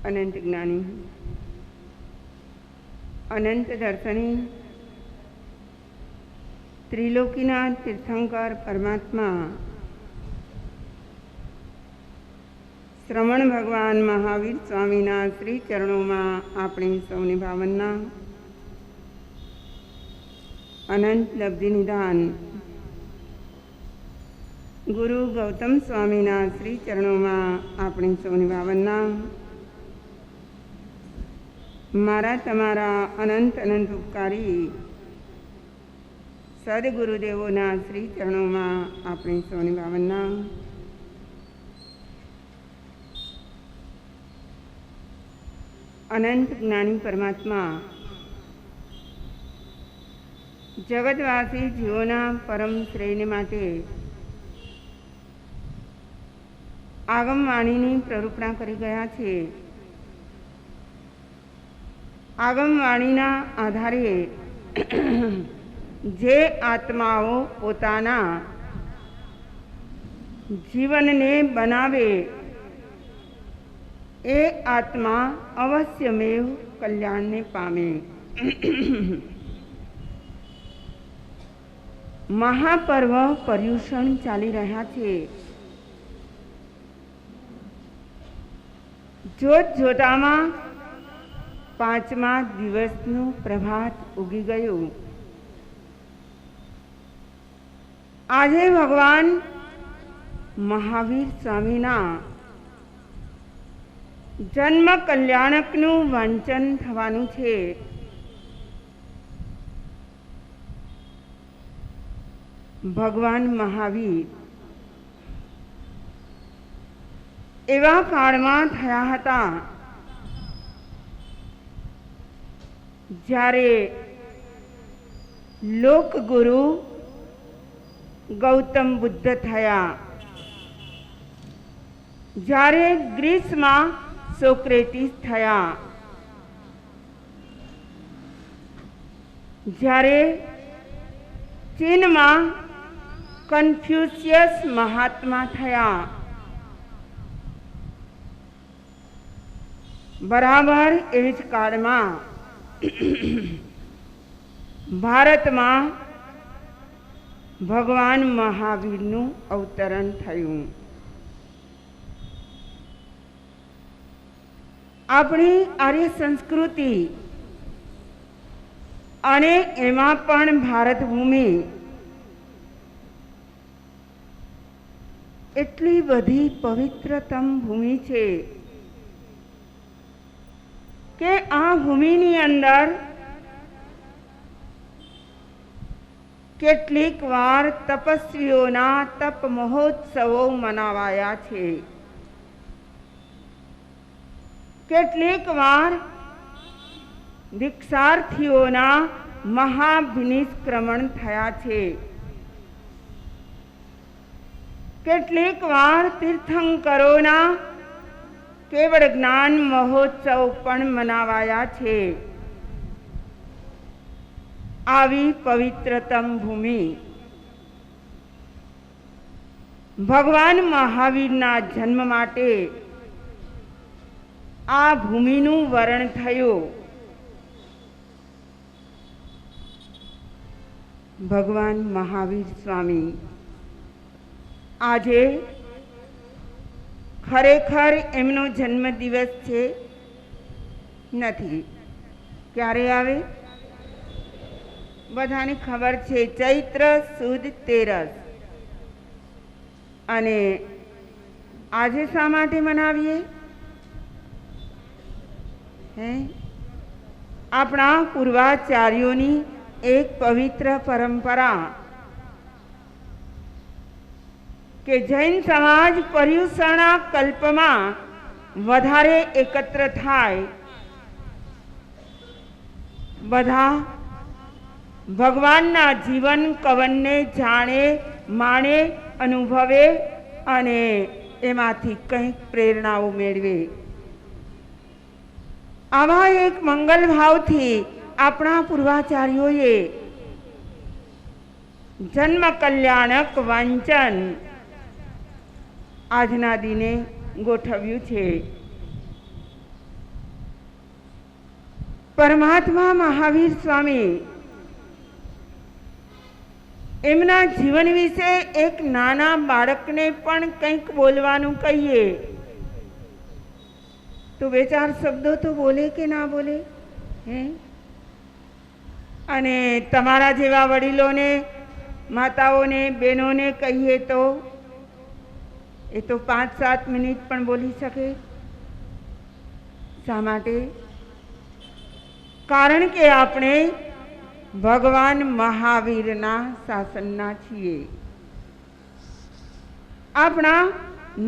अनंत ज्ञानी, अनंत दर्शनी, त्रिलोकीना तीर्थंकर परमात्मा श्रवण भगवान महावीर स्वामीना श्री चरणों में अपनी सौनी भावना अनंत लब्धि निदान गुरु गौतम स्वामीना श्री चरणों में अपनी सौनी भावना मारा तमारा अनंत अनंत उपकारी सदगुरुदेवोना श्री चरणों में अपनी सौनी भावना अनंत ज्ञानी परमात्मा जगतवासी जीवोना परम श्रेयने माटे आगमवाणीनी प्ररूपणा करी गया छे। आगमवाणीना आधारे जे आत्माओ पोताना जीवनने बनावे ए आत्मा अवश्यमेव कल्याणने पामे। महापर्व पर्युषण चाली रह्या छे। जोत जोतामा पांचमा दिवसनु प्रभात उगी गयु। आजे भगवान महावीर स्वामीना जन्म कल्याणकनु वांचन थवानुं छे। भगवान महावीर एवा काळमां थया हता ज्यारे लोकगुरु गौतम बुद्ध थया, ज्यारे ग्रीस में सोक्रेटिस थया, ज्यारे चीन में कन्फ्यूशियस महात्मा थया, बराबर एज काल में भारत में भगवान महावीरनु अवतरण थयुं। अपनी आर्य संस्कृति अने एमां पण भारत भूमि एटली बधी पवित्रतम भूमि छे के आ भूमिनी अंदर કેટલીક વાર તપસ્વીઓના તપ મહોત્સવો મનાવાયા છે। કેટલીક વાર દીક્ષાર્થીઓના મહાભિનિષ્ક્રમણ થયા છે। કેટલીક વાર તીર્થંકરોના કેવળ જ્ઞાન મહોત્સવ પણ મનાવાયા છે। आवी पवित्रतम भूमि भगवान महावीरना जन्म माटे आ भूमिनु वरण थयो। भगवान महावीर स्वामी आजे खरेखर एमनो जन्म दिवस छे नथी। क्यारे आवे बधाने खबर छे, चैत्र सुद 13 अने आजे शा माटे मनावीए? आपणा पूर्वाचार्योनी एक पवित्र परंपरा के जैन समाज पर्युषण कल्पमां वधारे एकत्र थाय, बधा भगवानना जीवन कवन ने जाने माणे अनुभवे अने एमांथी कंईक प्रेरणाओ मेळवे। आवा एक मंगल भावथी आपणा पूर्वाचार्योए जन्म कल्याणक वांचन आजना दिने गोठव्युं छे। પરમાત્મા મહાવીર સ્વામી એમના જીવન વિશે એક નાના બાળકને પણ કંઈક બોલવાનું કહીએ તો બે ચાર શબ્દો તો બોલે કે ના બોલે હે? અને તમારા જેવા વડીલોને, માતાઓને, બહેનોને કહીએ તો એ તો 5-7 મિનિટ પણ બોલી શકે. શા માટે? કારણ કે આપણે ભગવાન મહાવીરના શાસનના છીએ. આપણા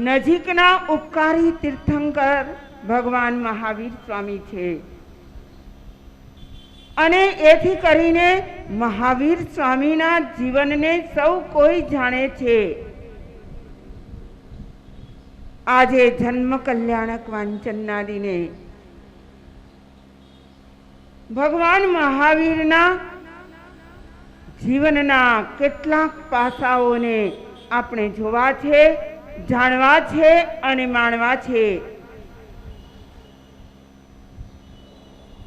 નજીકના ઉપકારી તીર્થંકર ભગવાન મહાવીર સ્વામી છે. અને એથી કરીને મહાવીર સ્વામીના જીવનને સૌ કોઈ જાણે છે. આજે જન્મ કલ્યાણક વાંચનના દિને ભગવાન મહાવીરના જીવનના કેટલાક પાસાઓને આપણે જોવા છે, જાણવા છે અને માણવા છે.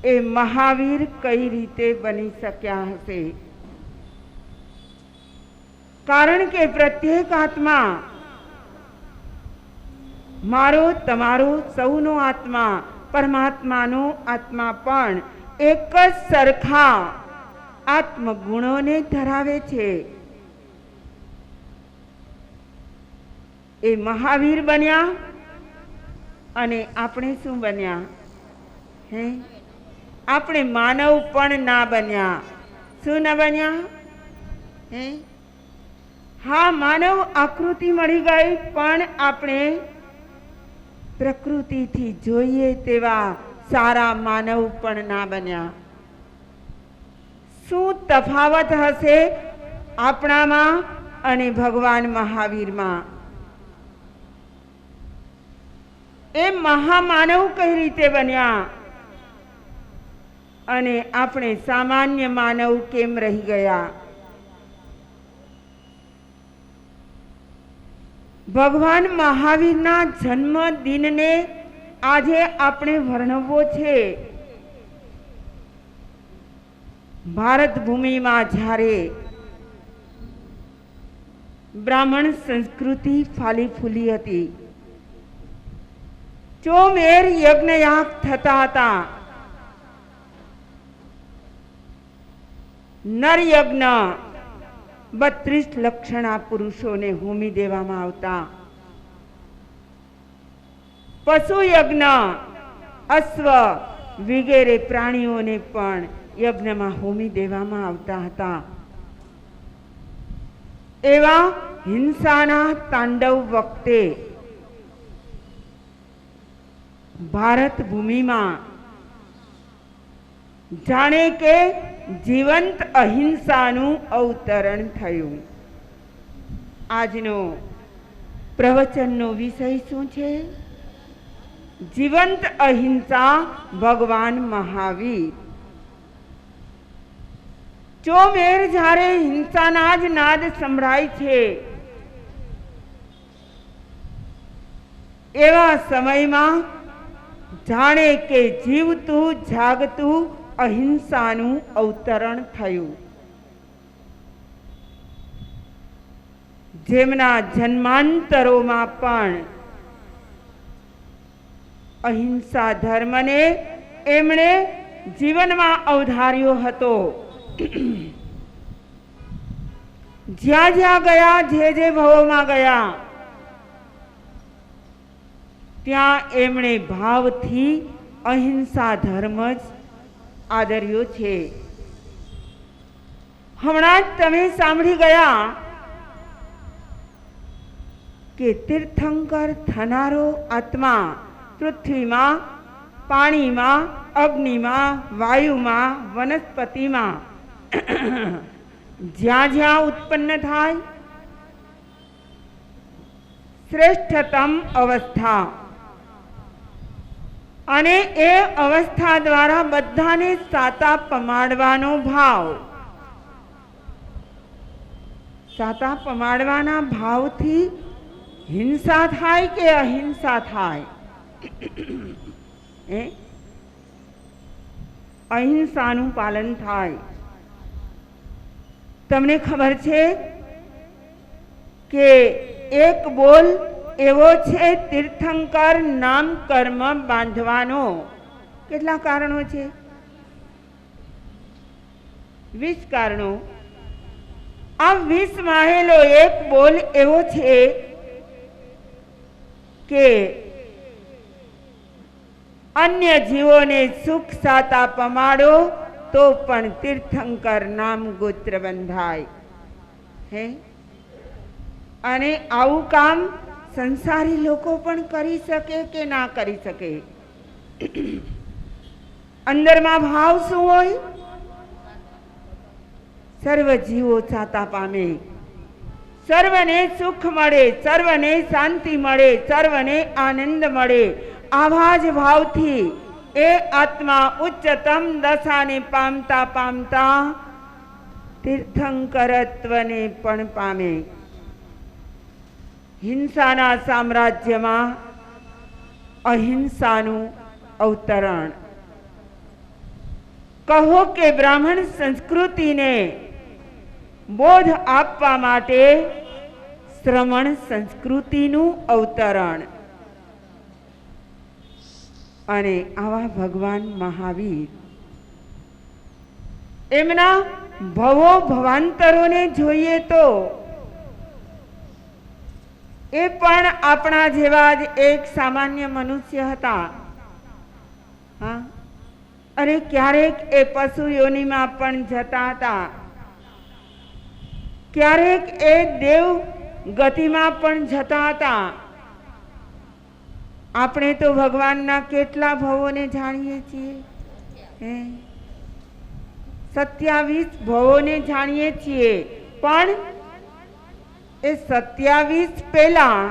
એ મહાવીર કઈ રીતે બની શક્યા હશે? કારણ કે પ્રત્યેક આત્મા, મારો, તમારો, સૌનો આત્મા, પરમાત્માનો આત્મા પણ એક જ સરખા આત્મગુણોને ધરાવે છે. એ મહાવીર બન્યા અને આપણે શું બન્યા? હે? આપણે માનવ પણ ના બન્યા. શું ના બન્યા? હે? હા, માનવ આકૃતિ મળી ગઈ, પણ આપણે પ્રકૃતિથી જોઈએ તેવા સારા માનવ પણ ના બન્યા. શું તફાવત હશે આપણામાં અને ભગવાન મહાવીરમાં? એ મહામાનવ કઈ રીતે બન્યા અને આપણે સામાન્ય માનવ કેમ રહી ગયા? ભગવાન મહાવીરના જન્મ દિનને આજે આપણે વર્ણવવો છે. ભારત ભૂમિમાં જ્યારે બ્રાહ્મણ સંસ્કૃતિ ફાલી ફૂલી હતી, ચોમેર યજ્ઞયાગ થતા હતા, નરયજ્ઞ 32 લક્ષણા પુરુષોને હોમી દેવામાં આવતા, પશુ યજ્ઞ અશ્વ વગેરે પ્રાણીઓને પણ યજ્ઞમાં હોમી દેવામાં આવતા હતા. એવા હિંસાના તાંડવ વખતે ભારત ભૂમિમાં જાણે કે જીવંત અહિંસાનું અવતરણ થયું. આજનો પ્રવચનનો વિષય શું છે? જીવંત અહિંસા, ભગવાન મહાવીર. ચોમેર જ્યારે હિંસાના જ નાદ સંભળાય છે, એવા સમયમાં જાણે કે જીવતું જાગતું અહિંસાનું અવતરણ થયું. જેમના જન્માંતરોમાં પણ અહિંસા ધર્મને એમણે જીવનમાં અવધાર્યો હતો. જ્યાં જ્યાં ગયા, જે ભવોમાં ગયા, ત્યાં એમણે ભાવથી અહિંસા ધર્મ જ આદર્યો છે. હમણાં જ તમે સાંભળી ગયા કે તીર્થંકર થનારો આત્મા પૃથ્વીમાં, પાણીમાં, અગ્નિમાં, વાયુમાં, વનસ્પતિમાં જ્યાં જ્યાં ઉત્પન્ન થાય, શ્રેષ્ઠતમ અવસ્થા, અને એ અવસ્થા દ્વારા બધાને સાતા પમાડવાનો ભાવ, સાતા પમાડવાના ભાવથી હિંસા થાય કે અહિંસા થાય? અહિંસાનું પાલન થાય. તમને ખબર છે કે એક બોલ એવો છે તીર્થંકર નામ કર્મ બાંધવાનો. કેટલા કારણો છે? 20 કારણો. આ 20 માહેલો એક બોલ એવો છે કે અન્ય જીવોને સુખ સાતા પમાડો તો પણ તીર્થંકર નામ ગોત્ર બંધાય. હે, અને આવું કામ સંસારી લોકો પણ કરી શકે કે ના કરી શકે? અંદરમાં ભાવ શું હોય? સર્વ જીવો સાતા પામે, સર્વને સુખ મળે, સર્વને શાંતિ મળે, સર્વને આનંદ મળે. આવા જ ભાવથી એ આત્મા ઉચ્ચતમ દશાને પામતા પામતા તીર્થંકરત્વને પણ પામે. હિંસાના સામ્રાજ્યમાં અહિંસાનું અવતરણ. કહો કે બ્રાહ્મણ સંસ્કૃતિને બોધ આપવા માટે શ્રમણ સંસ્કૃતિનું અવતરણ. અને આવા ભગવાન મહાવીર એમના ભવો ભવાંતરોને જોઈએ તો એ પણ આપણા જેવા જ એક સામાન્ય મનુષ્ય હતા. હા, અને ક્યારેક એ પશુ યોનિમાં પણ જતા હતા, ક્યારેક એ દેવ ગતિમાં પણ જતા હતા. આપણે તો ભગવાનના કેટલા ભવોને જાણીએ છીએ? 27 ભવોને જાણીએ છીએ. પણ એ 27 પહેલા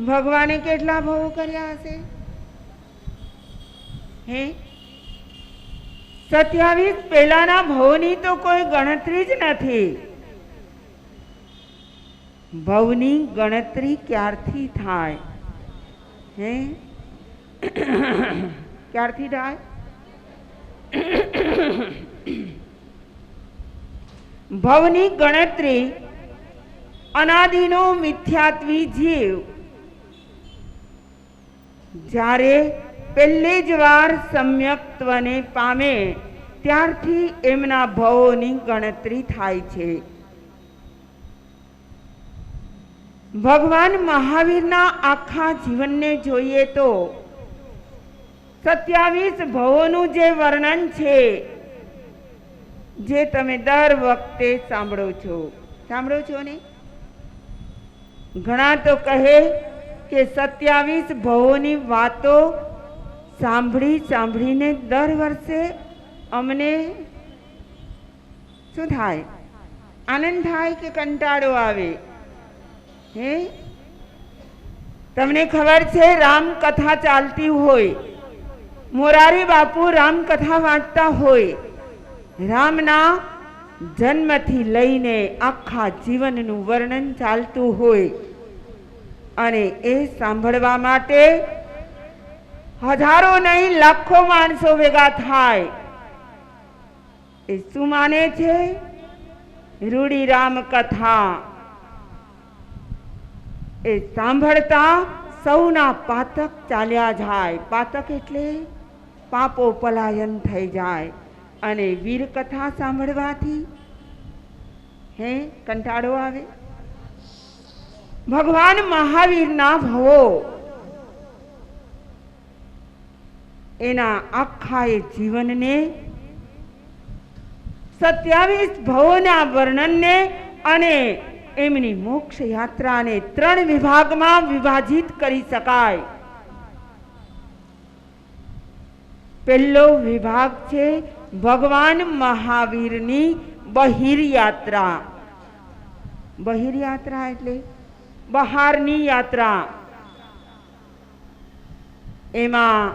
ભગવાને કેટલા ભવો કર્યા હશે? 27 પહેલાના ભવોની તો કોઈ ગણતરી જ નથી. ભવની ગણતરી ક્યારથી થાય? ક્યારથી થાય? ભવની ગણતરી અનાદિનો મિથ્યાત્વી જીવ જ્યારે પહેલી જ વાર સમ્યક્ત્વને પામે ત્યારથી એમના ભવોની ગણતરી થાય છે. ભગવાન મહાવીરના આખા જીવનને જોઈએ તો 27 ભવોનું જે વર્ણન છે, જે તમે દર વખતે સાંભળો છો ને? ઘણા તો કહે કે 27 ભવોની વાતો સાંભળીને દર વર્ષે અમને શું થાય? આનંદ થાય કે કંટાળો આવે? તમને ખબર છે, રામકથા ચાલતી હોય, મોરારી બાપુ રામકથા વાંચતા હોય, રામના જન્મથી લઈને આખા જીવનનું વર્ણન ચાલતું હોય, અને એ સાંભળવા માટે હજારો નહીં લાખો માણસો ભેગા થાય. એ શું માને છે? રૂડી રામકથા. એ સાંભળતા સૌના પાતક ચાલ્યા જાય. પાતક એટલે પાપો પલાયન થઈ જાય. અને વીરકથા સાંભળવાથી કંટાળો આવે? ભગવાન મહાવીરના ભવો એના આખા એ જીવનને 27 ભવોના વર્ણનને અને એમની મોક્ષ યાત્રાને 3 વિભાગમાં વિભાજિત કરી શકાય. પહેલો વિભાગ છે ભગવાન મહાવીરની બહિર્યાત્રા. બહિર્યાત્રા એટલે બહારની યાત્રા. એમાં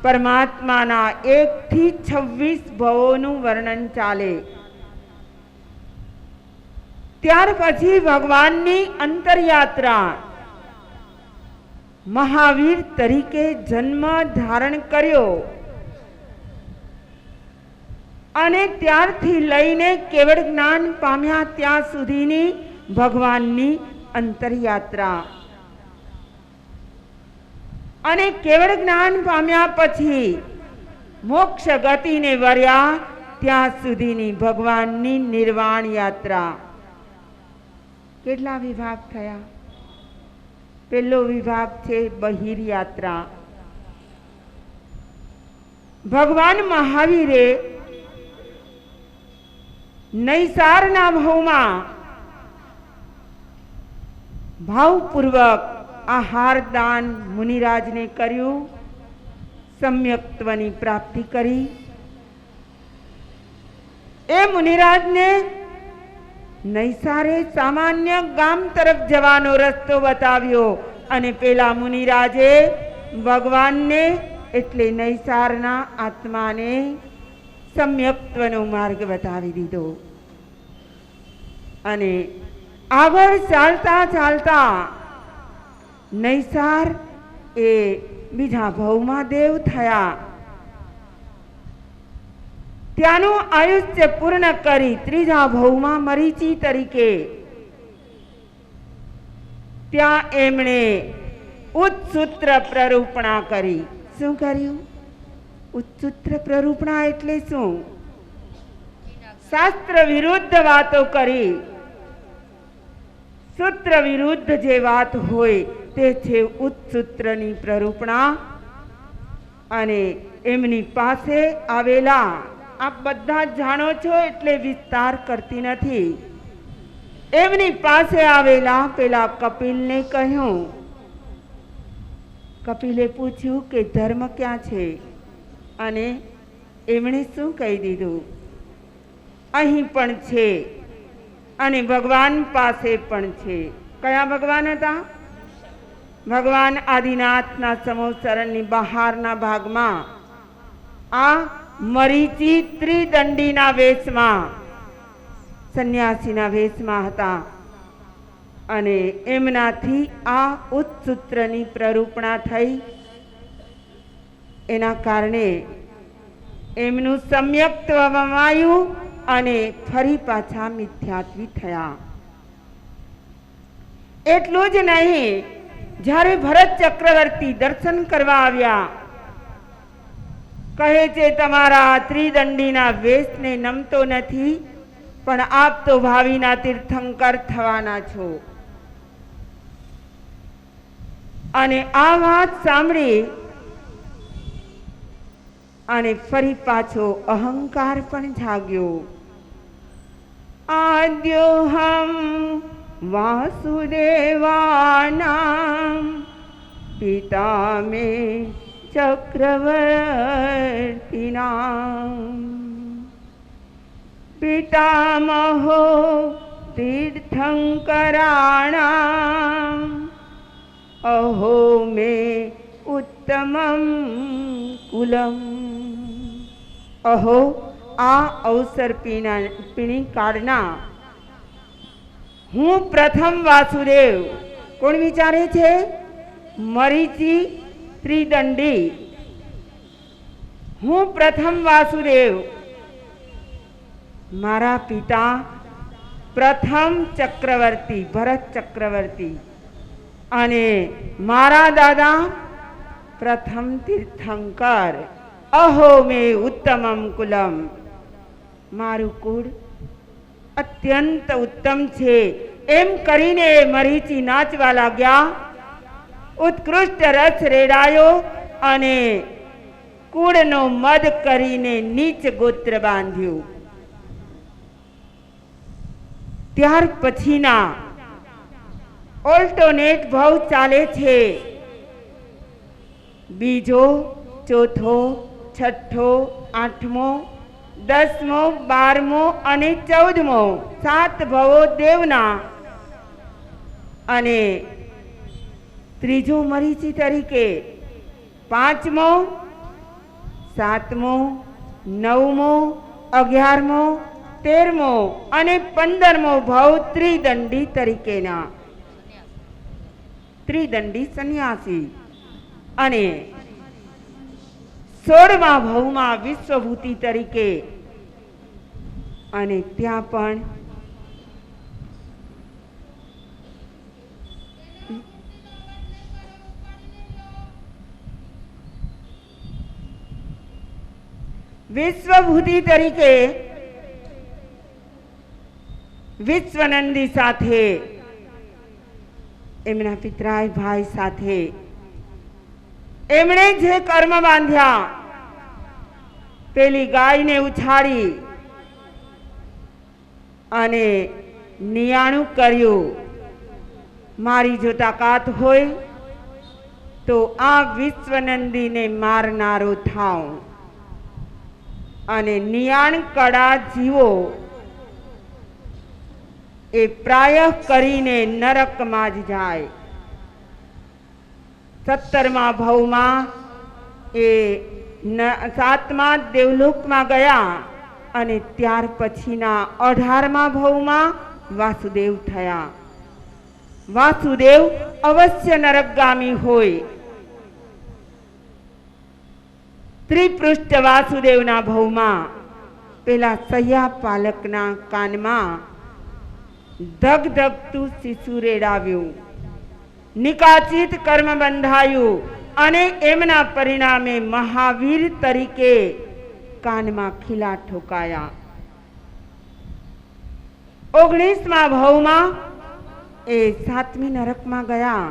પરમાત્માના 1 થી 26 ભવોનું વર્ણન ચાલે. ત્યાર પછી ભગવાનની અંતરયાત્રા. મહાવીર તરીકે જન્મ ધારણ કર્યો અને ત્યારથી લઈને કેવળ જ્ઞાન પામ્યા ત્યાં સુધીની ભગવાનની અંતરયાત્રા. અને કેવળ જ્ઞાન પામ્યા પછી મોક્ષ ગતિને વર્યા ત્યાં સુધીની ભગવાનની નિર્વાણ યાત્રા. કેટલા વિભાગ થયા? પહેલો વિભાગ છે બહિર યાત્રા. ભગવાન મહાવીરે નૈસારના ભાવમાં ભાવપૂર્વક આહાર દાન મુનિરાજને કર્યું, સમ્યક્ત્વની પ્રાપ્તિ કરી. એ મુનિરાજને નૈસારે સામાન્ય ગામ તરફ જવાનો રસ્તો બતાવ્યો અને પેલા મુનિરાજે ભગવાનને એટલે નૈસારના આત્માને સમ્યક્ત્વનો માર્ગ બતાવી દીધો. અને આગળ ચાલતા ચાલતા નૈસાર એ બીજા ભવમાં દેવ થયા. ત્યાંનું આયુષ્ય પૂર્ણ કરી ત્રીજા ભવમાં મરીચી તરીકે ત્યાં એમણે ઉચ્ચસૂત્ર પ્રરૂપણા કરી. શું કર્યું? ઉચ્ચસૂત્ર પ્રરૂપણા એટલે શું? શાસ્ત્ર વિરુદ્ધ વાતો કરી. સૂત્ર વિરુદ્ધ જે વાત હોય તે છે ઉચ્ચસૂત્રની પ્રરૂપણા. અને એમની પાસે આવેલા, આપ બધા જાણો છો એટલે વિસ્તાર કરતી નથી, એમની પાસે આવેલા પેલા કપિલને કહ્યું. કપિલે પૂછ્યું કે ધર્મ ક્યાં છે? અને એમણે શું કહી દીધું? અહીં પણ છે અને ભગવાન પાસે પણ છે. કયા ભગવાન હતા? ભગવાન આદિનાથના સમોસરણની બહારના ભાગમાં આ મરીચી ત્રિદંડીના વેશમાં, સંન્યાસીના વેશમાં હતા. અને એમનાથી આ ઉચ્ચસૂત્રની પ્રરૂપણા થઈ. એના કારણે એમનું સમ્યક્ત્વ વમાયું અને ફરી પાછા મિથ્યાત્વી થયા. એટલું જ નહીં, જ્યારે ભરત ચક્રવર્તી દર્શન કરવા આવ્યા, કહે છે તમારા ત્રિદંડીના વેશને નમતો નથી, પણ આપ તો ભાવિના તીર્થંકર થવાના છો. અને આ વાત સાંભળી અને ફરી પાછો અહંકાર પણ જાગ્યો. આદ્યોહમ વાસુદેવાનાં પિતા મે ચક્રવર્તિનાં પિતામહો તીર્થંકરાણાં અહો મે ઉત્તમં કુલમ. અહો, આ અવસર પીણી કાળના હું પ્રથમ વાસુદેવ. કોણ વિચારે છે? મરીચી ત્રિદંડી. હું પ્રથમ વાસુદેવ. મારા પિતા પ્રથમ ચક્રવર્તી ભરત ચક્રવર્તી અને મારા દાદા પ્રથમ તીર્થંકર. અહો મે ઉત્તમમ કુલમ. મારું કુળ અત્યંત ઉત્તમ છે. એમ કરીને મરીચી નાચવા લાગ્યા. ઉત્કૃષ્ટ રસ રેડાયો અને કુળનો મદ કરીને નીચ ગોત્ર બાંધ્યું. ત્યાર પછીના ઓલ્ટરનેટ ભાવ ચાલે છે. બીજો, ચોથો, છઠ્ઠો, આઠમો, 10મો, 12મો અને 14મો 7 ભવો દેવના. અને ત્રીજો મરીચી તરીકે 5મો, 7મો, 9મો, 11મો, 13મો અને 15મો ભાવ ત્રિદંડી તરીકેના. ત્રિદંડી સંન્યાસી. અને 16મા ભાવમાં વિશ્વભૂતિ તરીકે અને ત્યાં પણ વિશ્વભૂતિ તરીકે વિશ્વનંદી સાથે એમના પિતરાય ભાઈ સાથે એમણે જે કર્મ બાંધ્યા, પેલી ગાયને ઉછાળી અને નિયાણું કર્યું, મારી જો તાકાત હોય તો આ વિશ્વનંદીને મારનારો થાઉં અને નિયાણ કડા જીવો એ પ્રાય કરીને નરકમાં જ જાય. 17મા ભાવમાં એ 7મા દેવલોકમાં ગયા અને ત્યાર પછીના 18મા ભાવમાં વાસુદેવ થયા. વાસુદેવ અવશ્ય નરકગામી હોય. ત્રિપૃષ્ઠ વાસુદેવના ભાવમાં પેલા સહ્યા પાલકના કાનમાં ધગધગતું શિશુ રેડાવ્યું, નિકાચિત કર્મ બંધાયું અને એમના પરિણામે મહાવીર તરીકે કાનમાં ખીલા ઠોકાયા. 19મા ભાવમાં એ 7મી નરકમાં ગયા.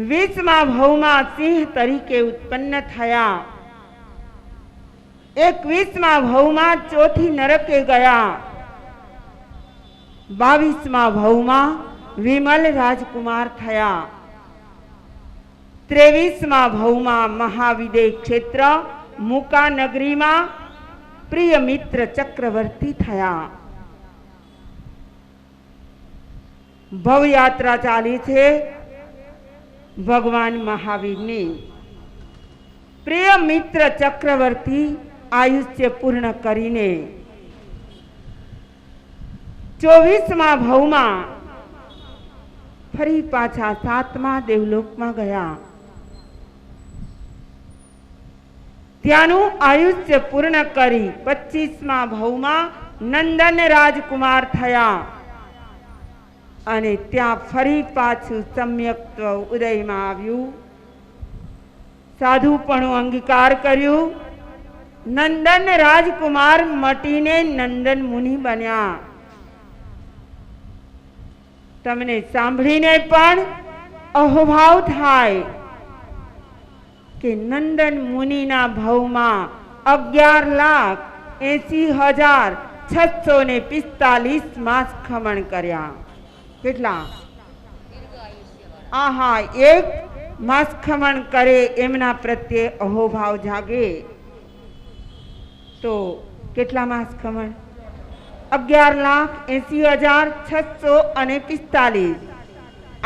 20મા ભાવમાં સિંહ તરીકે ઉત્પન્ન થયા. 21મા ભાવમાં ચોથી નરકે ગયા. 22મા ભાવમાં વિમલ રાજકુમાર થયા. 23મા ભાવમાં મહાવિદેહ ક્ષેત્ર મુકા નગરીમાં પ્રિય મિત્ર ચક્રવર્તી થયા. ભવયાત્રા ચાલી છે ભગવાન મહાવીરની. પ્રિય મિત્ર ચક્રવર્તી આયુષ્ય પૂર્ણ કરીને 24મા ભાવમાં ફરી પાછા 7મા દેવલોકમાં ગયા. ત્યાંનું આયુષ્ય પૂર્ણ કરી 25મા ભાવમાં નંદન રાજકુમાર થયા અને ત્યાં ફરી પાછું સમ્યક્ત્વ ઉદયમાં આવ્યું. સાધુપણું અંગીકાર કર્યું. નંદન રાજકુમાર મટીને નંદન મુનિ બન્યા. તમને સાંભળીને પણ અહોભાવ થાય કે નંદન મુનિના ભાવમાં 11,80,645 માસ ખમણ કર્યા. કેટલા? આહા, એક માસ ખમણ કરે એમના પ્રત્યે અહોભાવ જાગે તો કેટલા માસ ખમણ? 11,80,645.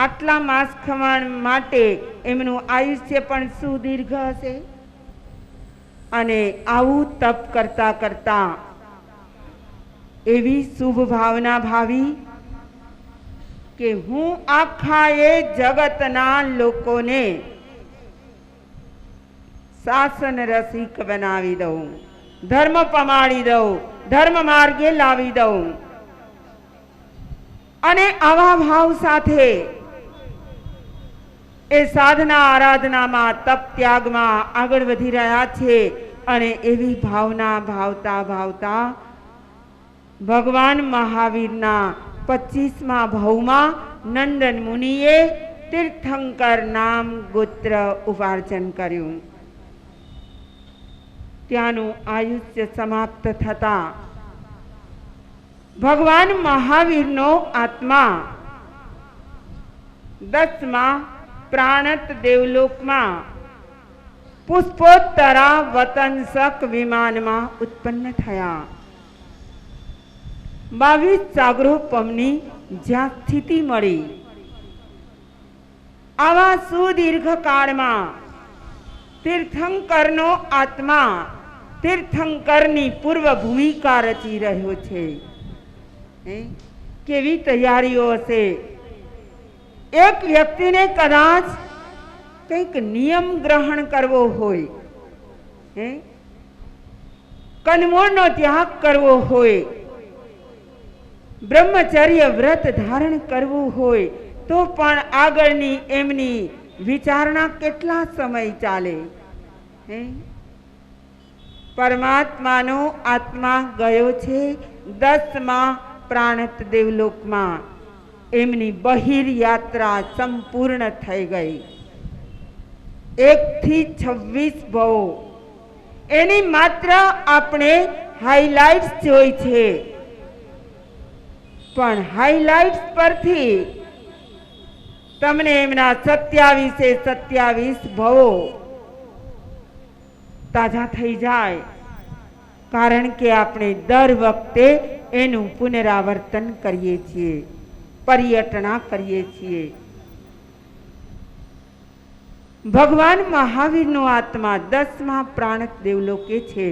આટલા માસ ખમણ માટે એમનું આયુષ્ય પણ સુદીર્ઘ હશે. અને આવું તપ કરતા કરતા એવી શુભ ભાવના ભાવી કે હું આખા એ જગતના લોકોને શાસન રસિક બનાવી દઉં, ધર્મ પમાડી દઉં, ધર્મ માર્ગે લાવી દઉં. અને આવા ભાવ સાથે એ સાધના આરાધનામાં તપ ત્યાગમાં આગળ વધી રહ્યા છે. અને એવી ભાવના ભાવતા ભાવતા ભગવાન મહાવીરના 25મા ભાવમાં નંદન મુનિએ તીર્થંકર નામ ગોત્ર ઉપાર્જન કર્યું. ત્યાંનું આયુષ્ય સમાપ્ત થતા ભગવાન મહાવીરનો આત્મા 10મા પ્રાણત દેવલોકમાં પુષ્પોત્તરા વતનસક વિમાનમાં ઉત્પન્ન થયા. 22 સાગરોપમની જ્યાં સ્થિતિ મળી. આવા સુદીર્ઘ કાળમાં તીર્થંકરનો આત્મા તીર્થંકરની પૂર્વ ભૂમિકા રચી રહ્યો છે. કેવી તૈયારીઓ હશે! એક વ્યક્તિને કદાચ કંઈક નિયમ ગ્રહણ કરવો હોય કંદમૂળનો ત્યાગ કરવો હોય, બ્રહ્મચર્ય વ્રત ધારણ કરવું હોય તો પણ આગળની એમની વિચારણા કેટલા સમય ચાલે? પરમાત્માનો આત્મા ગયો છે 10મા પ્રાણત દેવલોકમાં. એમની બહિર યાત્રા સંપૂર્ણ થઈ ગઈ. 1 થી 26 ભવો, એની માત્ર આપણે હાઈલાઇટ્સ જોઈ છે, પણ હાઈલાઇટ્સ પરથી તમને એમના 27 ભવો તાજા થઈ જાય. કારણ કે આપણે દર વખતે એનું પુનરાવર્તન કરીએ છીએ, પર્યટના કરીએ છીએ. ભગવાન મહાવીરનો આત્મા 10મા પ્રાણત દેવલોકે છે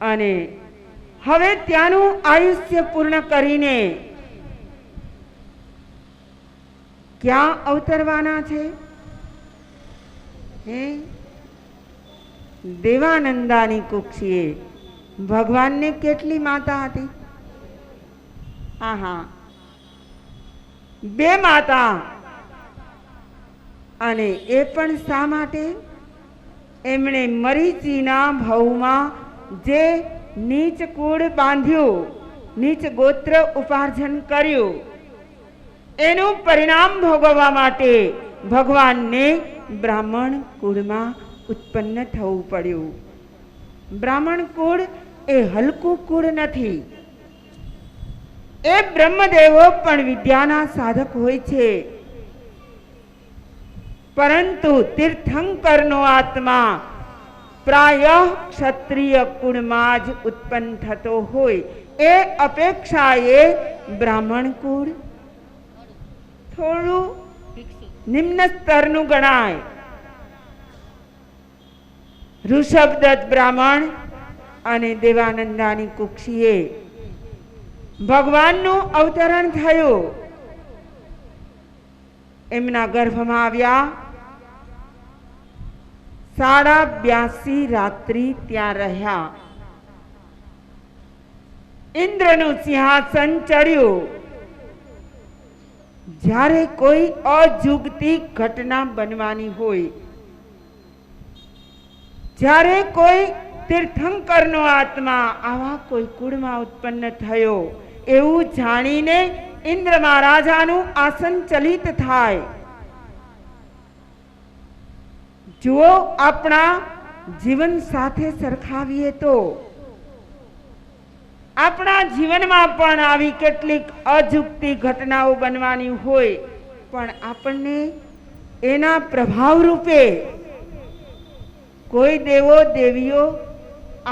અને હવે ત્યાંનું આયુષ્ય પૂર્ણ કરીને ક્યાં અવતરવાના છે? દેવાનંદાની કુક્ષીએ. ભગવાનને કેટલી માતા હતી? હા, 2 માતા. અને એ પણ શા માટે? એમણે મરીચીના ભવમાં જે નીચ કુળ બાંધ્યું, નીચ ગોત્ર ઉપાર્જન કર્યું, એનું પરિણામ ભોગવવા માટે ભગવાનને બ્રાહ્મણ કુળમાં ઉત્પન્ન થવું પડ્યું. બ્રાહ્મણ કુળ એ હલકું કુળ નથી. એ બ્રહ્મદેવો પણ વિદ્યાના સાધક હોય છે, પરંતુ તીર્થંકરનો આત્મા પ્રાય ક્ષત્રિય કુળમાં જ ઉત્પન્ન થતો હોય. એ અપેક્ષાએ બ્રાહ્મણ કુળ થોડું નિમ્ન સ્તરનું ગણાય. ઋષભદત્ત બ્રાહ્મણ અને દેવાનંદાની કુક્ષીએ ભગવાનનું અવતરણ થયું. એમના ગર્ભમાં આવ્યા. 82 રાત્રિ ત્યાં રહ્યા. ઇન્દ્રનું સિંહાસન ચડ્યું. જ્યારે કોઈ અજુગતી ઘટના બનવાની હોય, જ્યારે કોઈ તીર્થંકરનો આત્મા આવા કોઈ કુળમાં ઉત્પન્ન થયો એવું જાણીને ઇન્દ્ર મહારાજાનું આસન ચલિત થાય. જુઓ, આપણા જીવન સાથે સરખાવીએ તો આપણા જીવનમાં પણ આવી કેટલીક અજુગતી ઘટનાઓ બનવાની હોય, પણ આપણને એના પ્રભાવ રૂપે કોઈ દેવો દેવીઓ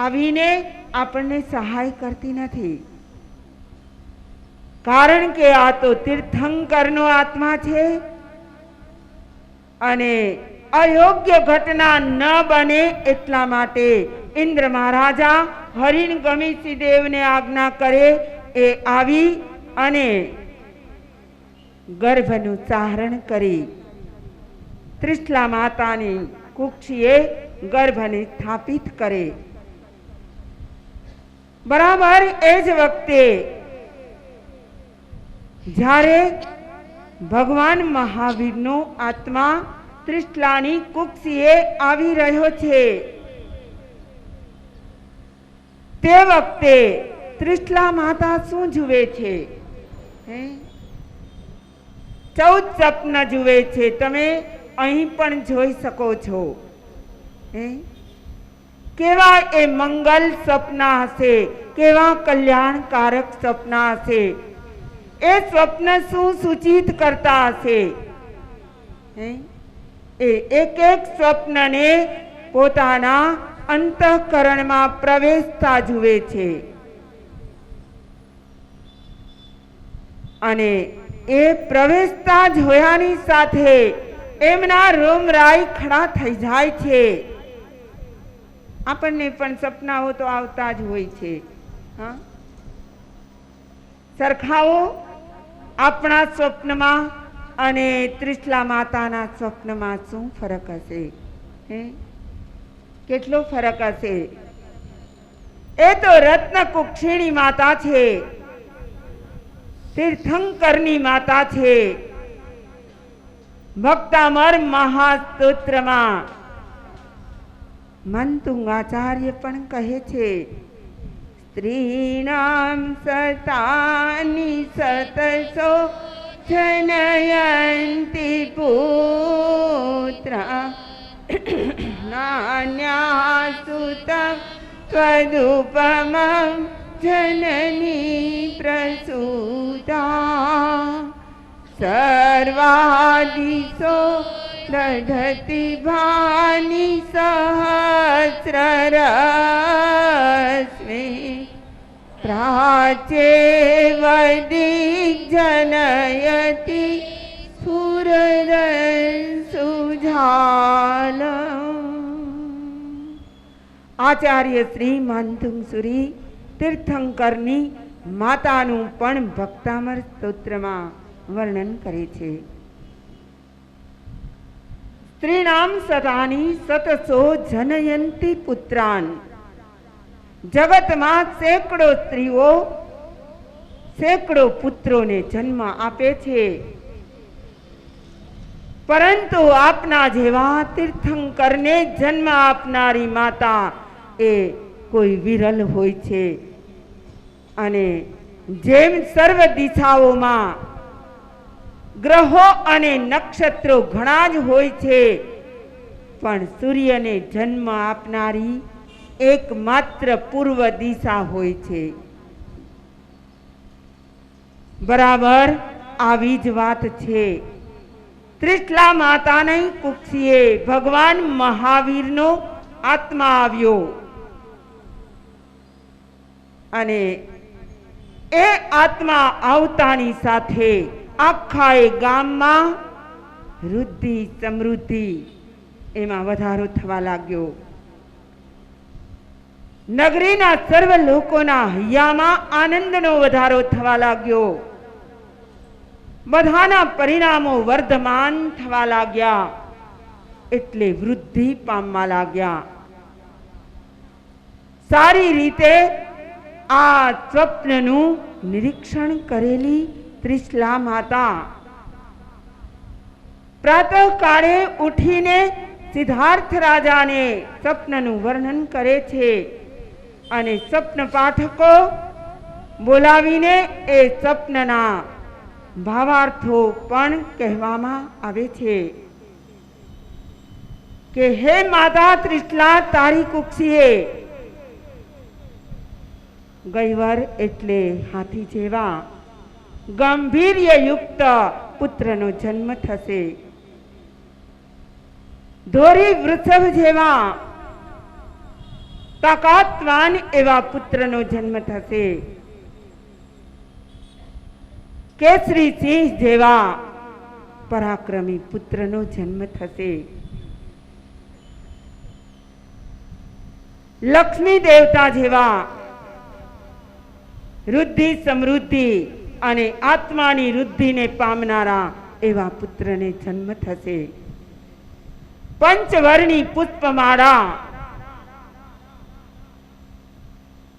આવીને આપણને સહાય કરતી નથી. કારણ કે આ તો તીર્થંકરનો આત્મા છે અને અયોગ્ય ઘટના ન બને એટલા માટે ઇન્દ્ર મહારાજા હરિણ ગમીસી દેવને આજ્ઞા કરે એ આવી અને ગર્ભનું ચારણ કરી ત્રિશલા માતાની કુક્ષીએ ગર્ભને સ્થાપિત કરે. બરાબર એ જ વખતે જ્યારે ભગવાન મહાવીરનો આત્મા ત્રિશલાની કુક્ષીએ આવી રહ્યો છે, તે વખતે ત્રિશલા માતા શું જુએ છે? 14 સ્વપ્ન જુએ છે. તમે અહીં પણ જોઈ શકો છો. કેવા એ મંગલ સ્વપ્ન હશે, કેવા કલ્યાણકારક સ્વપ્ન હશે. એ સ્વપ્ન શું સૂચિત કરતા હશે? એ એક એક સ્વપ્નને પોતાના અંતઃકરણમાં પ્રવેશતા જુએ છે અને એ પ્રવેશતા જોયાની સાથે એમના રોમરાઈ ખડા થઈ જાય છે. આપણને પણ સપનાઓ તો આવતા જ હોય છે. સરખાઓ આપણા સ્વપ્નમાં અને ત્રિશલા માતાના સ્વપ્નમાં શું ફરક હશે? કેટલો ફરક હશે? એ તો રત્ન કુક્ષિણી માતા છે, તીર્થંકરની માતા છે. ભક્તામર મહાસ્તોત્રમાં મંતુંગાચાર્ય પણ કહે છે, સ્ત્રીણામ સતાની સતસો જનયંતિ પુત્રા નાન્યાસુતં ત્વદુપમં જનની પ્રસૂતા સર્વાદિશો દધતિ ભાનિ સહસ્રરશ્મિ પ્રાચેવ દિગ્જનયતિ સ્ફુરદંશુજાલમ. આચાર્ય શ્રી માંતુંગસુરી તીર્થંકરની માતાનું પણ ભક્તામર સ્તોત્રમાં વર્ણન કરે છે. સ્ત્રીણામ સતાની સતસો જનયંતી પુત્રાન. જગતમાં સેંકડો સ્ત્રીઓ સેંકડો પુત્રોને જન્મ આપે છે, પરંતુ આપના જેવા તીર્થંકરને જન્મ આપનારી માતા એ કોઈ વિરલ હોય છે. અને જેમ સર્વ દિશાઓમાં ગ્રહો અને નક્ષત્રો ઘણા જ હોય છે, પણ સૂર્યને જન્મ આપનારી એકમાત્ર પૂર્વ દિશા હોય છે. બરાબર આવી જ વાત છે. ત્રિશલા માતાને કુક્ષીએ ભગવાન મહાવીરનો આત્મા આવ્યો અને એ આત્મા આવતાની સાથે આખા એ ગામમાં વૃદ્ધિ સમૃદ્ધિ એમાં વધારો થવા લાગ્યો. નગરીના સર્વ લોકોના હૈયામાં આનંદનો વધારો થવા લાગ્યો. બધાના પરિણામો વર્ધમાન થવા લાગ્યા, એટલે વૃદ્ધિ પામવા લાગ્યા. સારી રીતે આ સ્વપ્નનું નિરીક્ષણ કરેલી ત્રિશલા માતા પ્રાતઃકાળે ઉઠીને સિદ્ધાર્થ રાજાને સ્વપ્નનું વર્ણન કરે છે અને સ્વપ્ન પાઠકો બોલાવીને એ સ્વપ્નના ભાવાર્થો પણ કહેવામાં આવે છે કે હે માતા ત્રિશલા, તારી કુક્ષીએ ગઈવર એટલે હાથી જેવા ગંભીર્યયુક્ત પુત્રનો જન્મ થશે. ધોરી વૃષભ જેવા તાકાતવાન એવા પુત્રનો જન્મ થશે. કેસરી સિંહ જેવા પરાક્રમી પુત્રનો જન્મ થશે. લક્ષ્મી દેવતા જેવા વૃદ્ધિ સમૃદ્ધિ અને આત્માની વૃદ્ધિને પામનારા એવા પુત્રને જન્મ થશે. પંચવર્ણી પુષ્પમાળા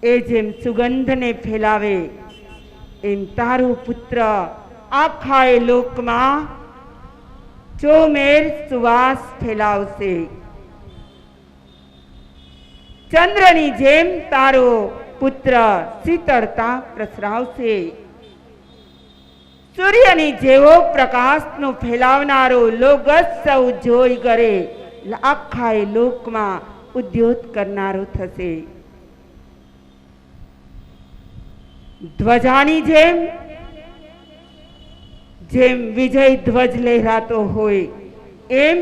એ જેમ સુગંધને ફેલાવે, એમ તારો પુત્ર આખા એ લોકમાં ચોમેર સુવાસ ફેલાવશે. ચંદ્રની જેમ તારો પુત્ર શીતળતા પ્રસરાવશે. સૂર્યની જેવો પ્રકાશનો ફેલાવનારો લોકોત્સવ જોઈ કરે આખા એ લોકમાં ઉદ્યોત કરનારો થશે. ધ્વજાની જેમ જેમ વિજય ધ્વજ લહેરાતો હોય, એમ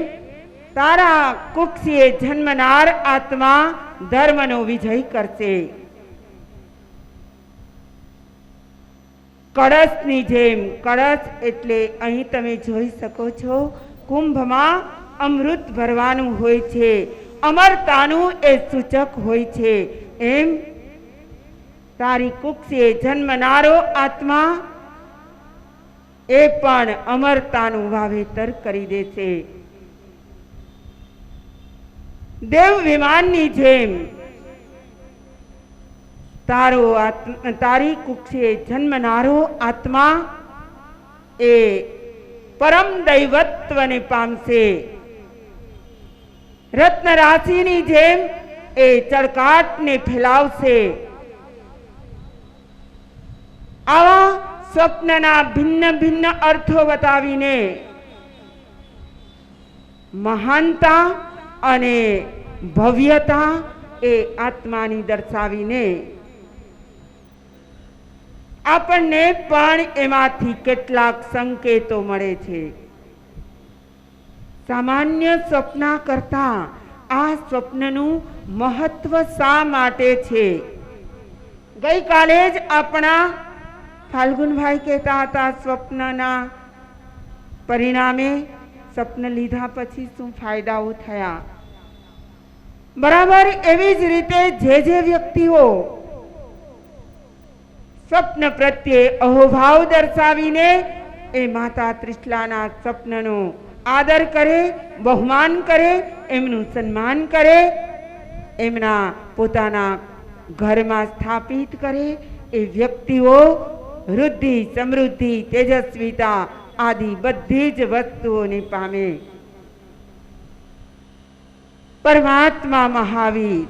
તારા કુક્ષીએ જન્મનાર આત્મા ધર્મનો વિજય કરશે. કળશની જેમ, કળશ એટલે અહીં તમે જોઈ શકો છો કુંભમાં અમૃત ભરવાનું હોય છે, અમરતાનું એ સૂચક હોય છે. એમ તારી કુક્ષીએ જન્મનારો આત્મા એ પણ અમરતાનું વાવેતર કરી દેશે. દેવ વિમાનની જેમ તારી કુક્ષે જન્મનારો આત્મા એ પરમ દૈવત્વને પામશે. રત્ન રાશિની જેમ એ ચળકાટને ફેલાવશે. આવા સ્વપ્નના ભિન્ન ભિન્ન અર્થો બતાવીને મહાનતા અને ભવ્યતા એ આત્માની દર્શાવીને આપણને પણ એમાંથી કેટલાક સંકેતો મળે છે. સામાન્ય સ્વપ્ન કરતા આ સ્વપ્નનું મહત્વ શા માટે છે? ગઈકાલે જ આપણા ફાલ્ગુનભાઈ કહેતા હતા સ્વપ્નના પરિણામે સ્વપ્ન લીધા પછી શું ફાયદાઓ થયા. બરાબર એવી જ રીતે જે વ્યક્તિઓ સ્વપ્ન પ્રત્યે અહોભાવ દર્શાવીને એ માતા ત્રિશલાના સ્વપ્નનો આદર કરે, બહુમાન કરે, એમનું સન્માન કરે, એમના પોતાના ઘરમાં સ્થાપિત કરે, એ વ્યક્તિઓ વૃદ્ધિ, સમૃદ્ધિ, તેજસ્વીતા આદિ બધી જ વસ્તુઓને પામે. પરમાત્મા મહાવીર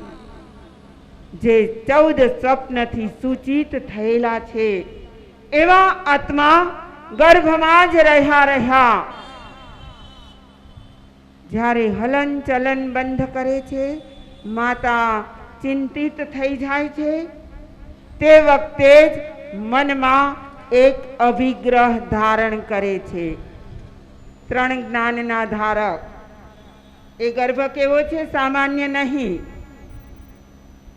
જે 14 સ્વપ્નથી સૂચિત થયેલા છે એવા આત્મા ગર્ભમાં જ રહ્યા જ્યારે હલન ચલન બંધ કરે છે, માતા ચિંતિત થઈ જાય છે, તે વખતે જ મનમાં એક અભિગ્રહ ધારણ કરે છે. 3 જ્ઞાનના ધારક એ ગર્ભ કેવો છે? સામાન્ય નહીં.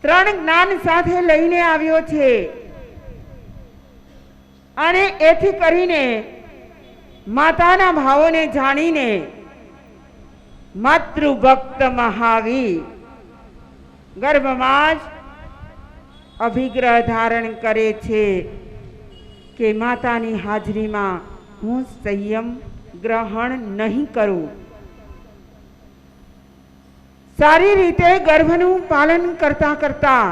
3 જ્ઞાન સાથે લઈને આવ્યો છે અને એથી કરીને માતાના ભાવોને જાણીને માતૃભક્ત મહાવીર ગર્ભમાં જ અભિગ્રહ ધારણ કરે છે કે માતાની હાજરીમાં હું સંયમ ગ્રહણ નહીં કરું. સારી રીતે ગર્ભનું પાલન કરતા કરતા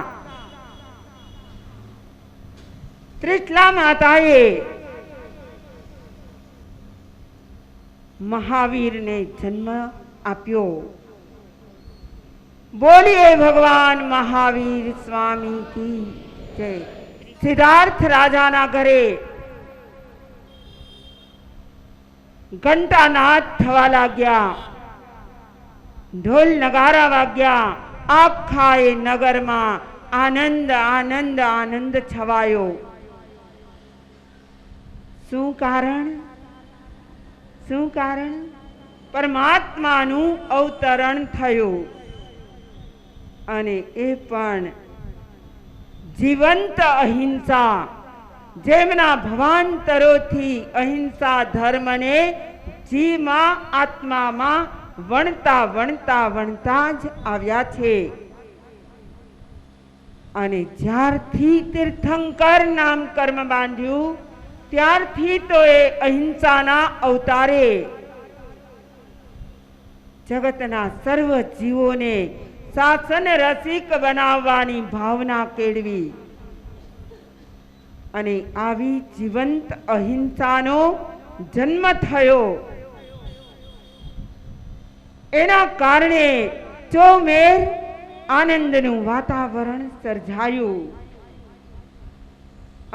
ત્રિશલા માતાએ મહાવીરને જન્મ આપ્યો. બોલીએ ભગવાન મહાવીર સ્વામી કી જય. સિદ્ધાર્થ રાજાના ઘરે ઘંટાનાદ થવા લાગ્યા, ઢોલ નગારા વાગ્યા. આખા એ નગરમાં આનંદ આનંદ આનંદ છવાયો. શું કારણ? શું કારણ? પરમાત્માનું અવતરણ થયું અને એ પણ જીવંત અહિંસા, જેમના ભવાંતરોથી અહિંસા ધર્મને જીવમાં આત્મામાં વણતા વણતા વણતા જ આવ્યા છે. અને જ્યારથી તીર્થંકર નામ કર્મ બાંધ્યું ત્યારથી તો એ અહિંસાના અવતારે જગતના સર્વ જીવોને શાસન રસિક બનાવવાની ભાવના કેળવી અને આવી જીવંત અહિંસાનો જન્મ થયો. એના કારણે ચોમેર આનંદનું વાતાવરણ સર્જાયું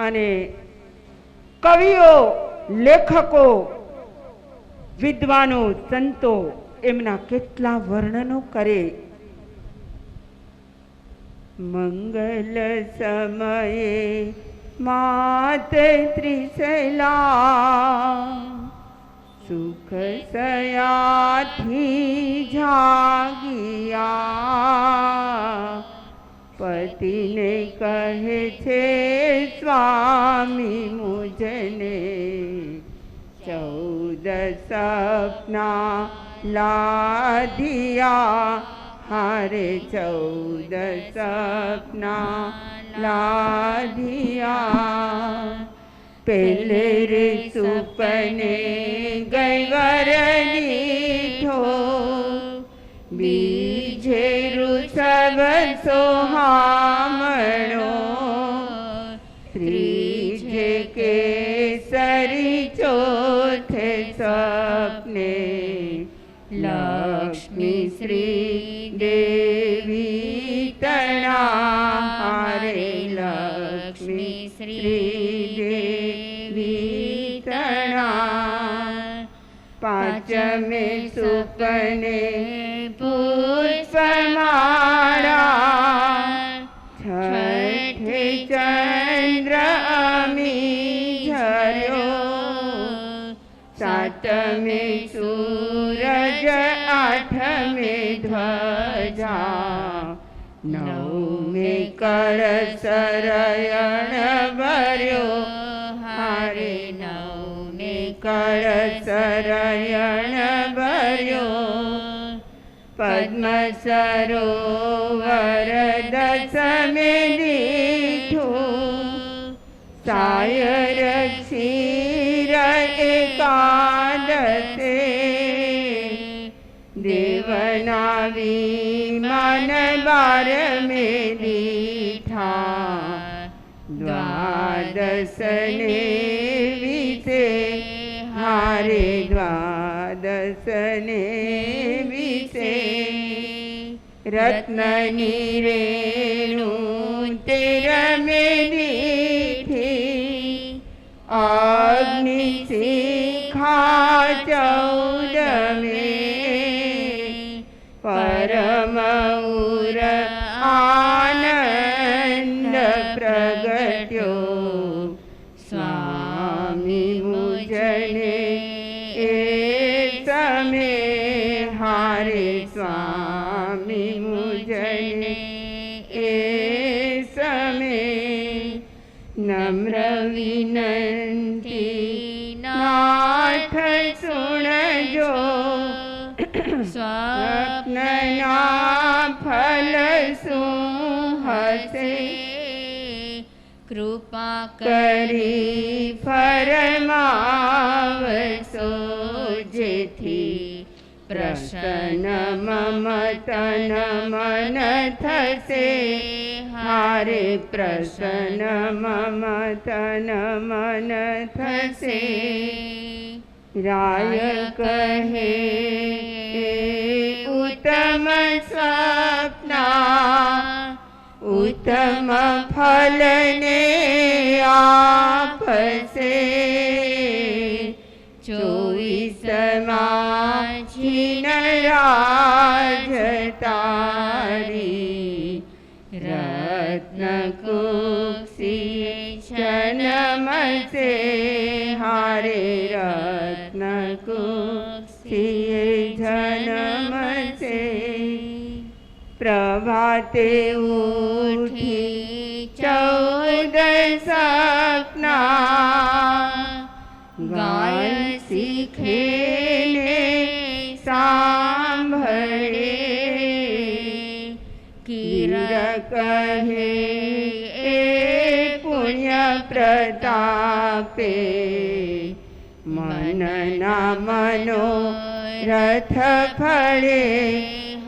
અને કવિઓ, લેખકો, વિદ્વાનો, સંતો એમના કેટલા વર્ણનો કરે. મંગલ સમયે માત ત્રિશલા સુખ સયાથી જાગિયા. પતિને કહે છે સ્વામી મુજને 14 સપના લાદિયા. હારે 14 સપના લાદિયા. પહેલે રે સુપને ગઈ વરનીઠો, બીજે ઋષભ સોહામણો. ત્રીજે કેસરી ચોથે સપને લક્ષ્મી શ્રી દેવી તણા હારે લક્ષ્મી શ્રી દેવી તણા પાંચમે સુપને પુષ્પમાળા છઠે ચંદ્ર અમી ઝર્યો સાતમે સૂરજ આઠમે ધ્વજા નવમે કળશ રયણ ભર્યો હારે નવમે કળશ રયણ ભર્યો પદ્મ સરોવર દસમે દીઠું સાયર ક્ષીર એકાદશે દેવના વિમાન બારમે દીઠા દ્વાદશને વિશે હારે દ્વાદશને વિશે રત્નની રેણુ તેરમે દીઠી અગ્નિ શિખા ચૌદમે પરમ ઉર આનંદ પ્રગટ્યો સ્વામી મુજને એ તમે હારે સ્વામી મુજને એ સમે નમ્ર વિનંતી નાથ સુણજો સ્વપ્નના ફલ શું હશે કૃપા કરી ફરમાવશો જેથી પ્રસન્ન મમ તન મન થશે હારે પ્રસન્ન મમ તન મન થશે રાય કહે ઉત્તમ સ્વપ્ના ઉત્તમ ફલને આપશે 24માં છીન રાજ તારી રત્ન કુક્ષી જન્મશે હારે રત્ન કુક્ષી જન્મશે પ્રભાતે ઉઠી 14 સપના ગાય શીખે ને સાંભળે કીર કહે એ પુણ્ય પ્રતાપે મનના મનો રથ ફળે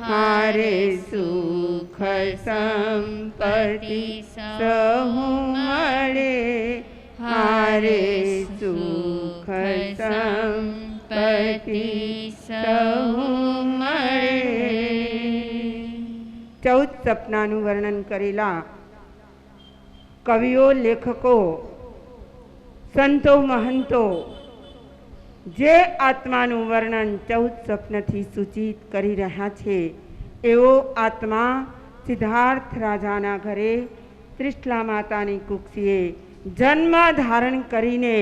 હારે સુખ સંપત્તિ સહુ મળે હારે સુખ સંપત્તિ સહુ મળે 14 સપનાનું વર્ણન કરેલા કવિઓ લેખકો સંતો મહંતો જે આત્માનું વર્ણન 14 સ્વપ્નથી સૂચિત કરી રહ્યા છે એવો આત્મા સિદ્ધાર્થ રાજાના ઘરે ત્રિશલા માતાની કુક્ષીએ જન્મ ધારણ કરીને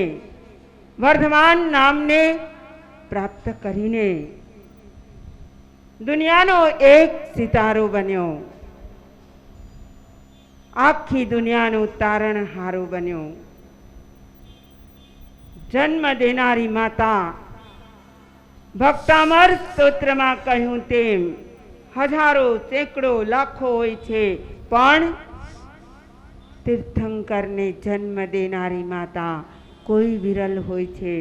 વર્ધમાન નામને પ્રાપ્ત કરીને દુનિયાનો એક સિતારો બન્યો, આખી દુનિયાનો તારણહારો બન્યો. જન્મ દેનારી માતા ભક્તામર સ્તોત્રમાં કહ્યું તેમ હજારો સેંકડો લાખો હોય છે, પણ તીર્થંકરને જન્મ દેનારી માતા કોઈ વિરલ હોય છે.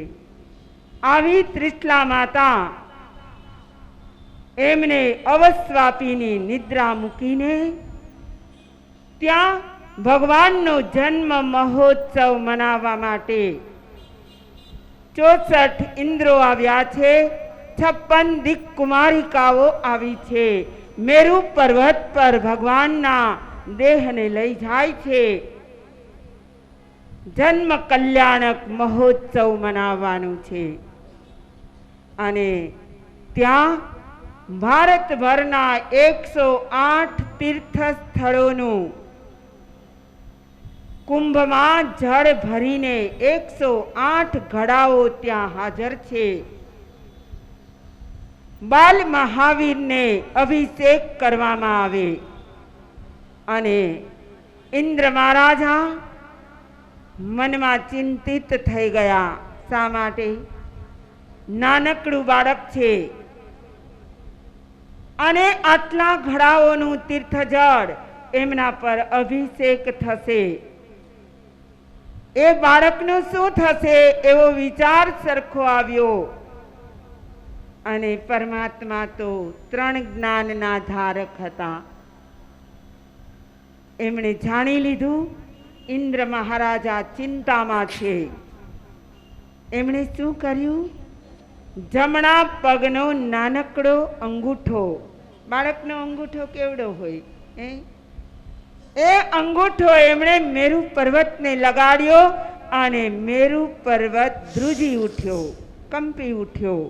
આવી ત્રિશલા માતા એમને અવસ્વાપીની નિદ્રા મૂકીને ત્યાં ભગવાનનો જન્મ મહોત્સવ મનાવવા માટે 64 ઇન્દ્રો આવ્યા છે, 56 દિક કુમારિકાઓ આવી છે. મેરુ પર્વત પર ભગવાનના દેહને લઈ જાય છે. જન્મ કલ્યાણક મહોત્સવ મનાવવાનું છે. અને ત્યાં ભારતભરના 108 તીર્થ સ્થળોનું કુંભમાં જળ ભરીને 108 ઘડાઓ ત્યાં હાજર છે. બાલ મહાવીરને અભિષેક કરવામાં આવે અને ઇન્દ્ર મહારાજા મનમાં ચિંતિત થઈ ગયા. શા માટે? નાનકડું બાળક છે અને આટલા ઘડાઓનું તીર્થજળ એમના પર અભિષેક થશે, એ બાળકનું શું થશે એવો વિચાર સરખો આવ્યો. અને પરમાત્મા તો 3 જ્ઞાનના ધારક હતા. એમણે જાણી લીધું ઇન્દ્ર મહારાજા ચિંતામાં છે. એમણે શું કર્યું? જમણા પગનો નાનકડો અંગૂઠો, બાળકનો અંગૂઠો કેવડો હોય એ અંગૂઠો એમણે મેરુ પર્વતને લગાડ્યો અને મેરુ પર્વત ધ્રુજી ઉઠ્યો, કંપી ઉઠ્યો.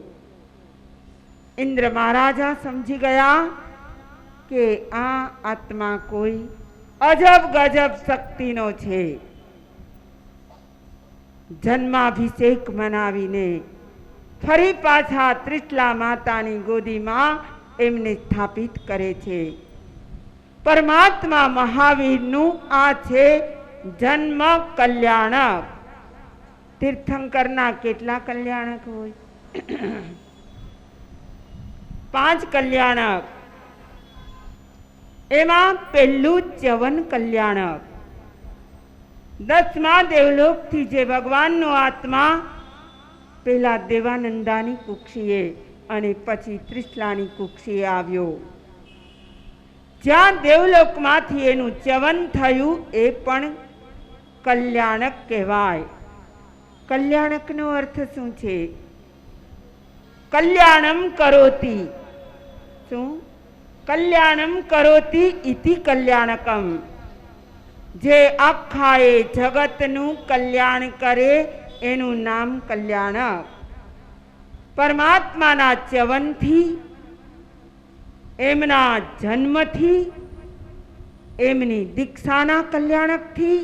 ઇન્દ્ર મહારાજા સમજી ગયા કે આ આત્મા કોઈ અજબ ગજબ શક્તિનો છે. જન્માભિષેક મનાવીને ફરી પાછા ત્રિશલા માતાની ગોદીમાં એમને સ્થાપિત કરે છે. પરમાત્મા મહાવીરનું આ છે જન્મ કલ્યાણક. તીર્થંકરના કેટલા કલ્યાણક હોય? 5 કલ્યાણક. એમાં પહેલું ચ્યવન કલ્યાણક. 10મા દેવલોકથી જે ભગવાનનો આત્મા પેલા દેવાનંદાની કુક્ષીએ અને પછી ત્રિશલાની કુક્ષીએ આવ્યો. જ્યાં દેવલોકમાંથી એનું ચ્યવન થયું એ પણ કલ્યાણક કહેવાય. કલ્યાણકનો અર્થ શું છે? કલ્યાણમ કરોતી. શું? કલ્યાણમ કરોતી ઇતિ કલ્યાણકમ. જે આખા એ જગતનું કલ્યાણ કરે એનું નામ કલ્યાણક. પરમાત્માના ચ્યવનથી, એમના જન્મથી, એમની દીક્ષાના કલ્યાણકથી,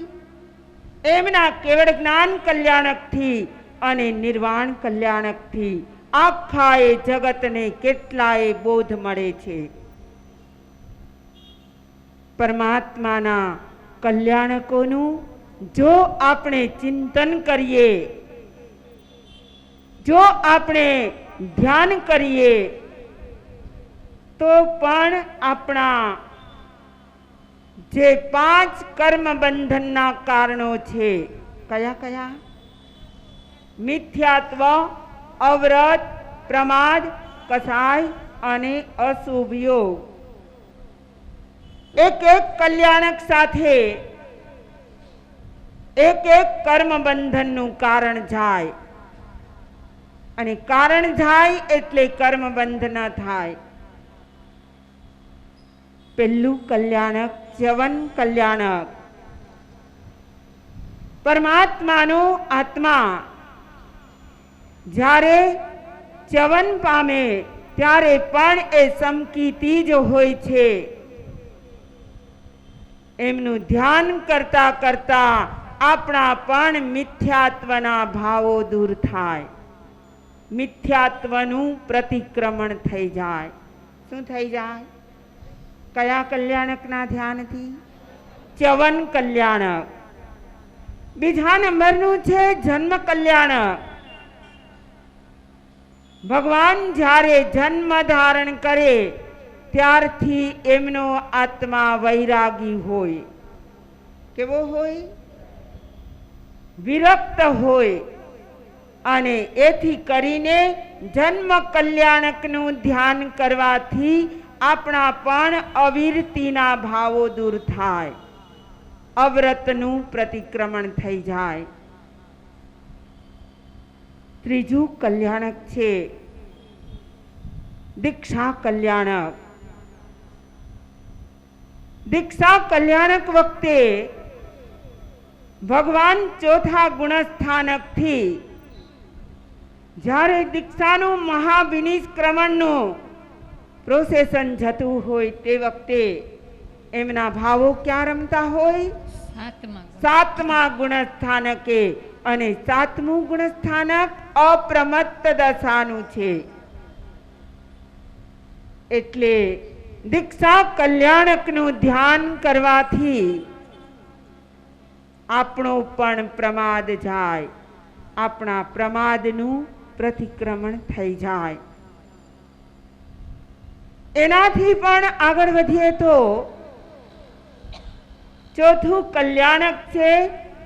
એમના કેવળ જ્ઞાન કલ્યાણકથી અને નિર્વાણ કલ્યાણકથી આખા એ જગતને કેટલાય બોધ મળે છે. પરમાત્માના કલ્યાણકોનું જો આપણે ચિંતન કરીએ, જો આપણે ધ્યાન કરીએ તો પણ આપણા જે 5 કર્મ બંધનના કારણો છે, કયા કયા? મિથ્યાત્વ, અવ્રત, પ્રમાદ, કસાય અને અશુભ યોગ. એક એક કલ્યાણક સાથે એક એક કર્મ બંધનનું કારણ જાય અને કારણ જાય એટલે કર્મ બંધ ન થાય. પહેલું કલ્યાણક ચ્યવન કલ્યાણક. પરમાત્માનો આત્મા જ્યારે ચ્યવન પામે ત્યારે પણ એ સમકીતી જ હોય છે. એમનું ધ્યાન કરતા કરતા આપણા પણ મિથ્યાત્વના ભાવો દૂર થાય, મિથ્યાત્વનું પ્રતિક્રમણ થઈ જાય. શું થઈ જાય? કયા કલ્યાણકના ધ્યાનથી? ચ્યવન કલ્યાણક. બીજા નંબરનું છે જન્મ કલ્યાણક. ભગવાન જ્યારે જન્મ ધારણ કરે ત્યારથી એમનો આત્મા વૈરાગી હોય. કેવો હોય? વિરક્ત હોય. અને એથી કરીને જન્મ કલ્યાણકનું ધ્યાન કરવાથી આપણા પણ અવિરતિના ભાવો દૂર થાય. અવ્રતનું પ્રતિક્રમણ થઈ જાય. ત્રીજું કલ્યાણક છે દીક્ષા કલ્યાણક. દીક્ષા કલ્યાણક વખતે ભગવાન ચોથા ગુણસ્થાનકથી જ્યારે દીક્ષાનું મહાવિનિષ્ક્રમણનું પ્રોસેસન જતું હોય તે વખતે એમના ભાવો ક્યાં રમતા હોય? સાતમા ગુણસ્થાનકે. અને સાતમું ગુણસ્થાનક અપ્રમત્ત દશાનું છે. એટલે દીક્ષા કલ્યાણકનું ધ્યાન કરવાથી આપણો પણ પ્રમાદ જાય, આપણા પ્રમાદનું પ્રતિક્રમણ થઈ જાય. એનાથી પણ આગળ વધીએ તો ચોથું કલ્યાણક છે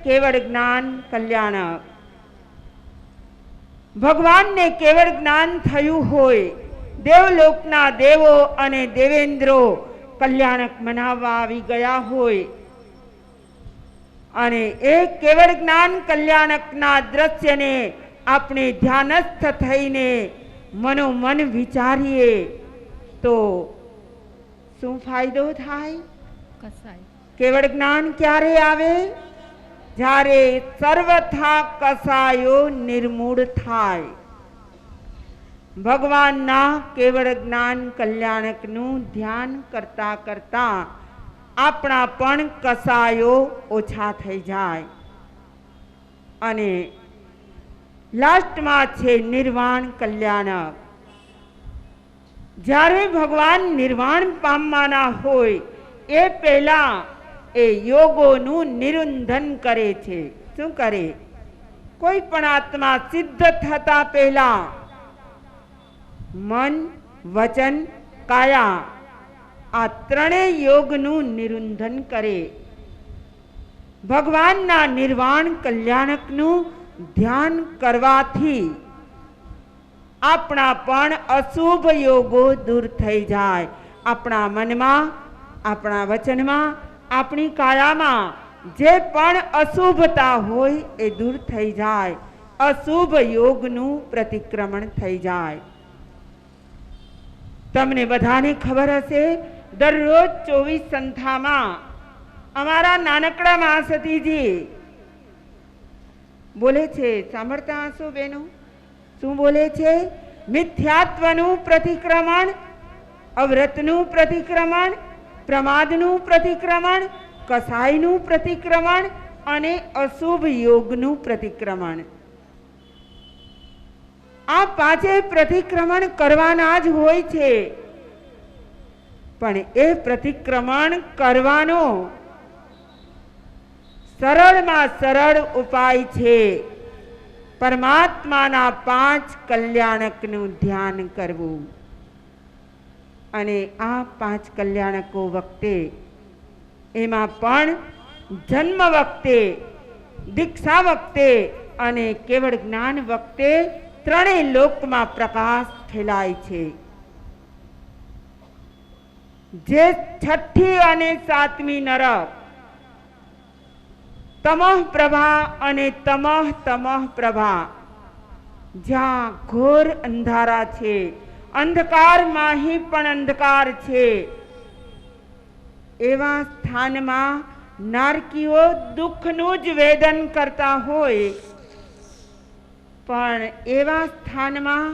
કેવળ જ્ઞાન કલ્યાણક. ભગવાનને કેવળ જ્ઞાન થયું હોય, દેવલોકના દેવો અને દેવેન્દ્રો કલ્યાણક મનાવવા આવી ગયા હોય અને એ કેવળ જ્ઞાન કલ્યાણકના દ્રશ્યને આપણે ધ્યાનસ્થ થઈને મનોમન વિચારીએ તો શું ફાયદો થાય? કેવળ જ્ઞાન ક્યારે આવે? જ્યારે સર્વથા કસાયો નિર્મૂળ થાય. ભગવાનના કેવળ જ્ઞાન કલ્યાણકનું ધ્યાન કરતા કરતા આપણા પણ કસાયો ઓછા થઈ જાય. અને લાસ્ટમાં છે નિર્વાણ કલ્યાણક. જ્યારે ભગવાન નિર્વાણ પામવાના હોય એ પહેલા એ યોગોનું નિરુંધન કરે છે. શું કરે? કોઈ પણ આત્મા સિદ્ધ થતા પહેલા મન, વચન, કાયા આ ત્રણેય યોગનું નિરુંધન કરે. ભગવાનના નિર્વાણ કલ્યાણકનું ધ્યાન કરવાથી આપણા પણ અશુભ યોગો દૂર થઈ જાય. આપણા મનમાં, આપણા વચનમાં, આપણી કાયામાં જે પણ અશુભતા હોય એ દૂર થઈ જાય. અશુભ યોગનું પ્રતિક્રમણ થઈ જાય. તમને બધાને ખબર હશે, દરરોજ 24 સંથામાં અમારા નાનકડા મહાસતીજી બોલે છે, સાંભળતા હશો બેનો? શું બોલે છે? મિથ્યાત્વનું પ્રતિક્રમણ, અવ્રતનું પ્રતિક્રમણ, પ્રમાદનું પ્રતિક્રમણ, કસાયનું પ્રતિક્રમણ અને અશુભ યોગનું પ્રતિક્રમણ. આ પાંચે પ્રતિક્રમણ કરવાના જ હોય છે. પણ એ પ્રતિક્રમણ કરવાનો સરળમાં સરળ ઉપાય છે પરમાત્માના 5 કલ્યાણકનું ધ્યાન કરવું. અને આ 5 કલ્યાણકો વખતે એમાં પણ જન્મ વખતે, દીક્ષા વખતે અને કેવળ જ્ઞાન વખતે ત્રણેય લોકમાં પ્રકાશ ફેલાય છે. જે 6ઠ્ઠી અને 7મી નરક તમઃ પ્રભા અને તમઃ પ્રભા, જ્યાં ઘોર અંધારા છે, અંધકારમાં પણ અંધકાર છે, એવા સ્થાનમાં નારકીઓ દુઃખનું જ વેદન કરતા હોય, પણ એવા સ્થાનમાં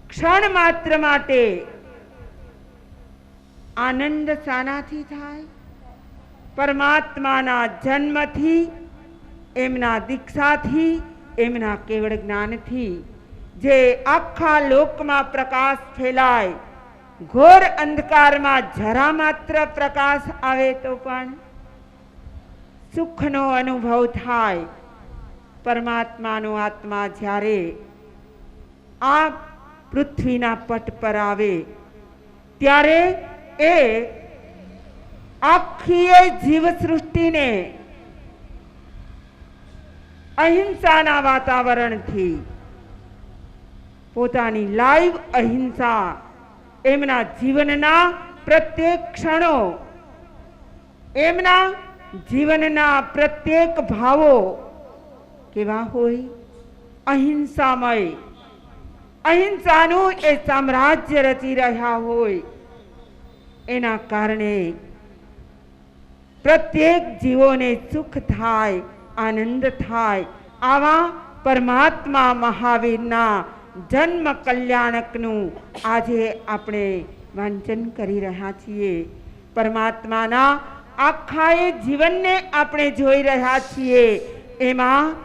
ક્ષણ માત્ર માટે આનંદ શાનાથી થાય? પરમાત્માના જન્મથી, એમના દીક્ષાથી, એમના કેવળ જ્ઞાનથી જે આખા લોકમાં પ્રકાશ ફેલાય, ઘોર અંધકારમાં જરા માત્ર પ્રકાશ આવે તો પણ સુખનો અનુભવ થાય. પરમાત્માનો આત્મા જ્યારે આ પૃથ્વીના પટ પર આવે ત્યારે એ આખી જીવ સૃષ્ટિને અહિંસાના વાતાવરણથી, પોતાની લાઈવ અહિંસા એમના જીવનના પ્રત્યેક ક્ષણો, એમના જીવનના પ્રત્યેક ભાવો કેવા હોય? અહિંસામય. અહિંસાનું એ સામ્રાજ્ય રચી રહ્યા હોય. એના કારણે પ્રત્યેક જીવોને સુખ થાય, આનંદ થાય. આવા પરમાત્મા મહાવીરના જન્મ કલ્યાણકનું આજે આપણે વાંચન કરી રહ્યા છીએ. પરમાત્માના આખા એ જીવનને આપણે જોઈ રહ્યા છીએ. એમાં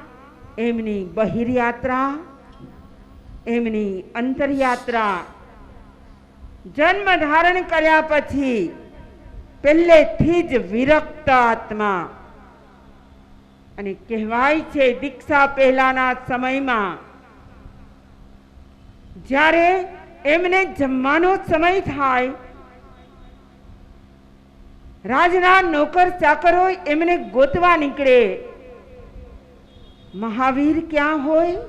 એમની બહિર્યાત્રા, એમની અંતરયાત્રા, જન્મ ધારણ કર્યા પછી પહેલેથી જ વિરક્ત આત્મા. અને કહેવાય છે દીક્ષા પહેલાના સમયમાં જ્યારે એમને જમવાનો સમય થાય, રાજના નોકર ચાકરો એમને ગોતવા નીકળે. મહાવીર ક્યાં હોય?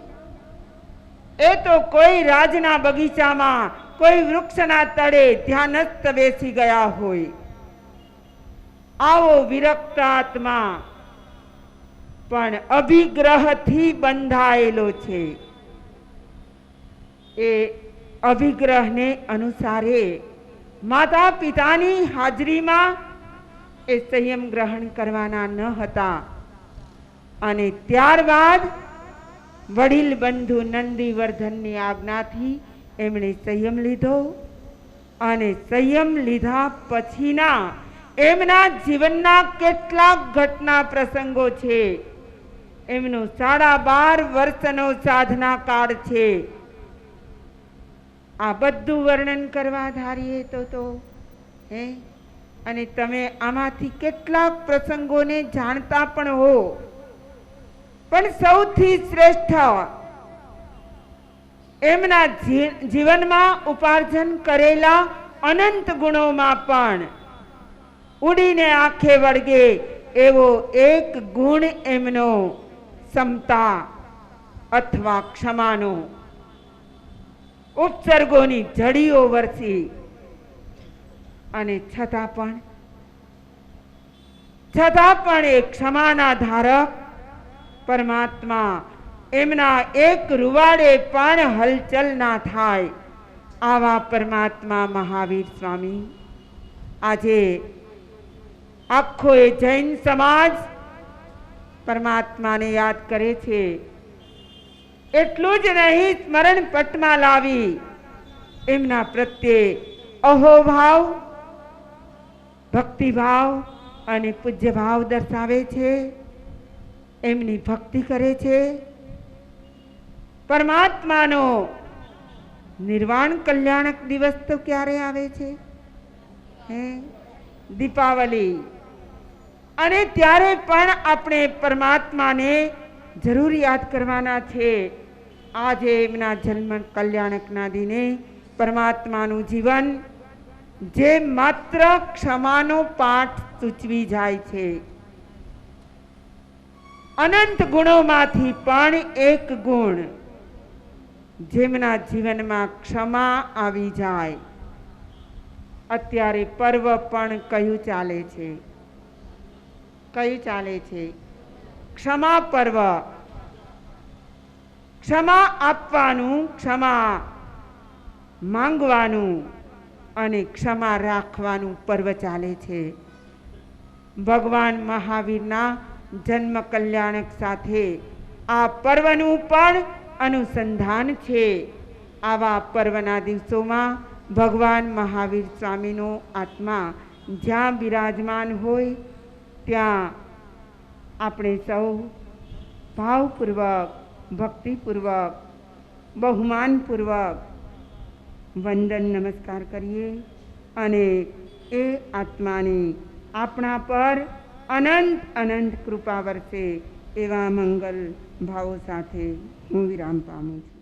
એ તો કોઈ રાજના બગીચામાં, કોઈ વૃક્ષના તળે ધ્યાનસ્થ બેસી ગયા હોય. આવો વિરક્ત આત્મા પણ અભિગ્રહથી બંધાયેલો છે. એ અભિગ્રહને અનુસારે માતા પિતાની હાજરીમાં એ સંયમ ગ્રહણ કરવાના ન હતા. અને ત્યારબાદ વડીલ બંધુ નંદીવર્ધનની આજ્ઞાથી એમણે સંયમ લીધો. અને સંયમ લીધા પછીના એમના જીવનના કેટલાક ઘટના પ્રસંગો છે. એમનો 12.5 વર્ષનો સાધના કાળ છે. આ બધું વર્ણન કરવા ધારીએ તો હે, અને તમે આમાંથી કેટલાક પ્રસંગોને જાણતા પણ હો. પણ સૌથી શ્રેષ્ઠ એમના જીવનમાં ઉપાર્જન કરેલા અનંત ગુણોમાં પણ ઉડીને આંખે વળગે એવો એક ગુણ એમનો સમતા અથવા ક્ષમાનો. ઉપસર્ગોની જડીઓ વરસી અને છતાં પણ એ ક્ષમાના ધારક પરમાત્મા એમના એક રૂવાડે પણ હલચલ ના થાય. આવા પરમાત્મા મહાવીર સ્વામી આજે આખો એ જૈન સમાજ પરમાત્માને યાદ કરે છે. એટલું જ નહીં, સ્મરણ પટમાં લાવી એમના પ્રત્યે અહોભાવ, ભક્તિભાવ અને પૂજ્યભાવ દર્શાવે છે. એમની ભક્તિ કરે છે. પરમાત્માનો નિર્વાણ કલ્યાણક દિવસ તો ક્યારે આવે છે? દીપાવલી. અને ત્યારે પણ આપણે પરમાત્માને જરૂર યાદ કરવાના છે. આજે એમના જન્મ કલ્યાણકના દિને પરમાત્માનું જીવન જે માત્ર ક્ષમાનો પાઠ સૂચવી જાય છે. અનંત ગુણોમાંથી પણ એક ગુણ જેમના જીવનમાં ક્ષમા આવી જાય. અત્યારે પર્વ પણ કયું ચાલે છે? ક્ષમા પર્વ. ક્ષમા આપવાનું, ક્ષમા માંગવાનું અને ક્ષમા રાખવાનું પર્વ ચાલે છે. ભગવાન મહાવીરના જન્મ કલ્યાણક સાથે આ પર્વનું પણ અનુસંધાન છે. આવા પર્વના દિવસોમાં ભગવાન મહાવીર સ્વામીનો આત્મા જ્યાં બિરાજમાન હોય ત્યાં આપણે સૌ ભાવપૂર્વક, ભક્તિપૂર્વક, બહુમાનપૂર્વક વંદન નમસ્કાર કરીએ અને એ આત્માની આપણા પર અનંત અનંત કૃપા વરસે એવા મંગલ ભાવો સાથે હું વિરામ પામું છું.